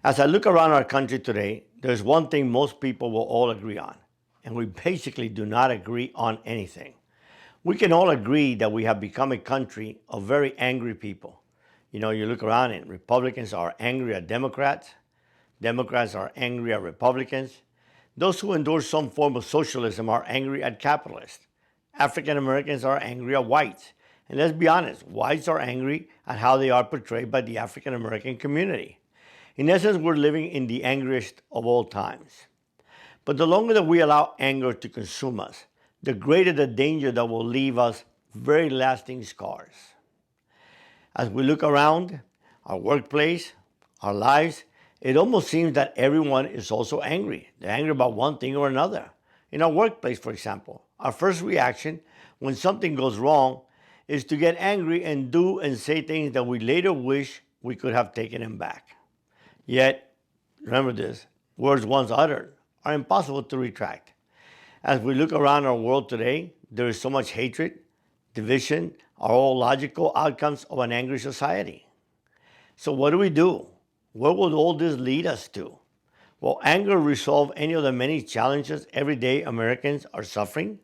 As I look around our country today, there's one thing most people will all agree on, and we basically do not agree on anything. We can all agree that we have become a country of very angry people. You look around and Republicans are angry at Democrats, Democrats are angry at Republicans. Those who endorse some form of socialism are angry at capitalists. African Americans are angry at whites. And let's be honest, whites are angry at how they are portrayed by the African American community. In essence, we're living in the angriest of all times. But the longer that we allow anger to consume us, the greater the danger that will leave us very lasting scars. As we look around our workplace, our lives, it almost seems that everyone is also angry. They're angry about one thing or another. In our workplace, for example, our first reaction when something goes wrong is to get angry and do and say things that we later wish we could have taken them back. Yet, remember this, words once uttered are impossible to retract. As we look around our world today, there is so much hatred, division, are all logical outcomes of an angry society. So what do? Where will all this lead us to? Will anger resolve any of the many challenges everyday Americans are suffering?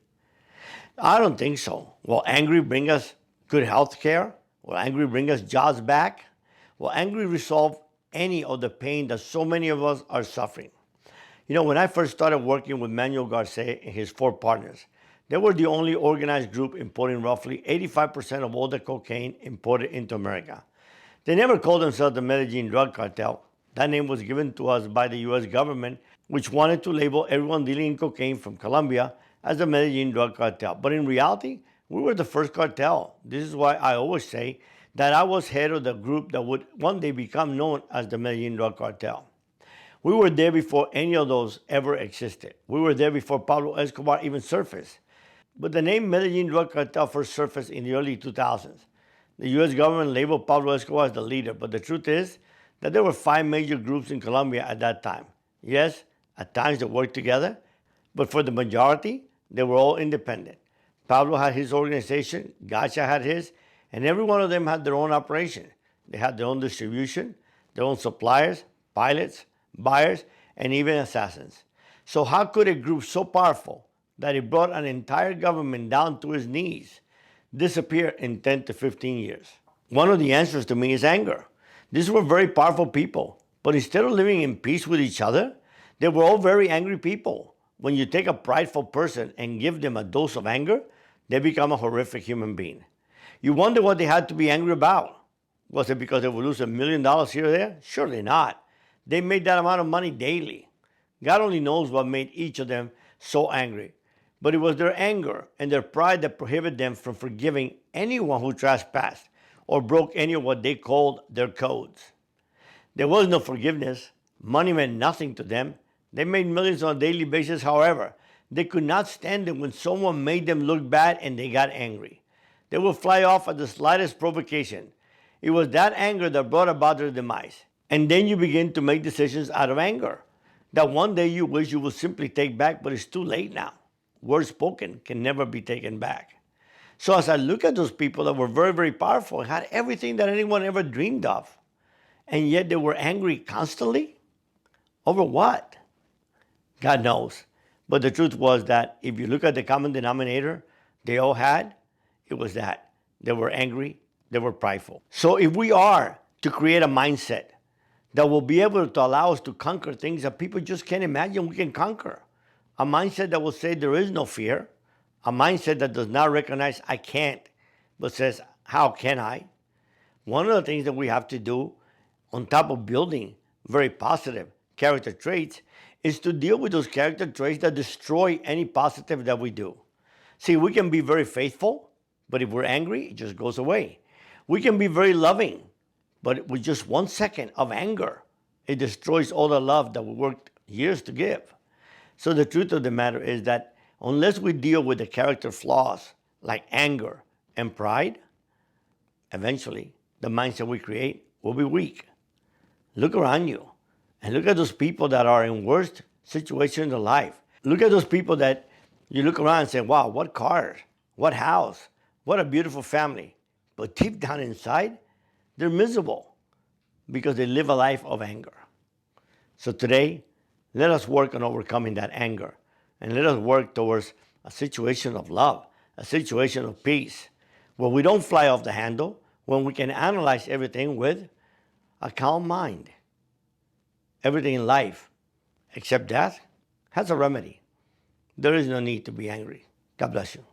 I don't think so. Will anger bring us good health care? Will anger bring us jobs back? Will anger resolve any of the pain that so many of us are suffering? When I first started working with Manuel Garcia and his 4 partners, they were the only organized group importing roughly 85% of all the cocaine imported into America. They never called themselves the Medellin Drug Cartel. That name was given to us by the US government, which wanted to label everyone dealing in cocaine from Colombia as the Medellin Drug Cartel. But in reality, we were the first cartel. This is why I always say that I was head of the group that would one day become known as the Medellin Drug Cartel. We were there before any of those ever existed. We were there before Pablo Escobar even surfaced. But the name Medellin Drug Cartel first surfaced in the early 2000s. The US government labeled Pablo Escobar as the leader, but the truth is that there were 5 major groups in Colombia at that time. Yes, at times they worked together, but for the majority, they were all independent. Pablo had his organization, Gacha had his, and every one of them had their own operation. They had their own distribution, their own suppliers, pilots, buyers, and even assassins. So how could a group so powerful that it brought an entire government down to its knees disappear in 10 to 15 years? One of the answers to me is anger. These were very powerful people, but instead of living in peace with each other, they were all very angry people. When you take a prideful person and give them a dose of anger, they become a horrific human being. You wonder what they had to be angry about. Was it because they would lose $1 million here or there? Surely not. They made that amount of money daily. God only knows what made each of them so angry. But it was their anger and their pride that prohibited them from forgiving anyone who trespassed or broke any of what they called their codes. There was no forgiveness. Money meant nothing to them. They made millions on a daily basis. However, they could not stand it when someone made them look bad and they got angry. They would fly off at the slightest provocation. It was that anger that brought about their demise. And then you begin to make decisions out of anger that one day you wish you would simply take back, but it's too late now. Words spoken can never be taken back. So as I look at those people that were very, very powerful and had everything that anyone ever dreamed of, and yet they were angry constantly, over what? God knows. But the truth was that if you look at the common denominator they all had, it was that they were angry, they were prideful. So if we are to create a mindset that will be able to allow us to conquer things that people just can't imagine we can conquer, a mindset that will say there is no fear, a mindset that does not recognize I can't, but says, how can I? One of the things that we have to do, on top of building very positive character traits, is to deal with those character traits that destroy any positive that we do. See, we can be very faithful, but if we're angry, it just goes away. We can be very loving, but with just 1 second of anger, it destroys all the love that we worked years to give. So the truth of the matter is that unless we deal with the character flaws like anger and pride, eventually the mindset we create will be weak. Look around you and look at those people that are in worst situations in life. Look at those people that you look around and say, wow, what cars, what house, what a beautiful family. But deep down inside, they're miserable because they live a life of anger. So today, let us work on overcoming that anger, and let us work towards a situation of love, a situation of peace, where we don't fly off the handle, when we can analyze everything with a calm mind. Everything in life, except that, has a remedy. There is no need to be angry. God bless you.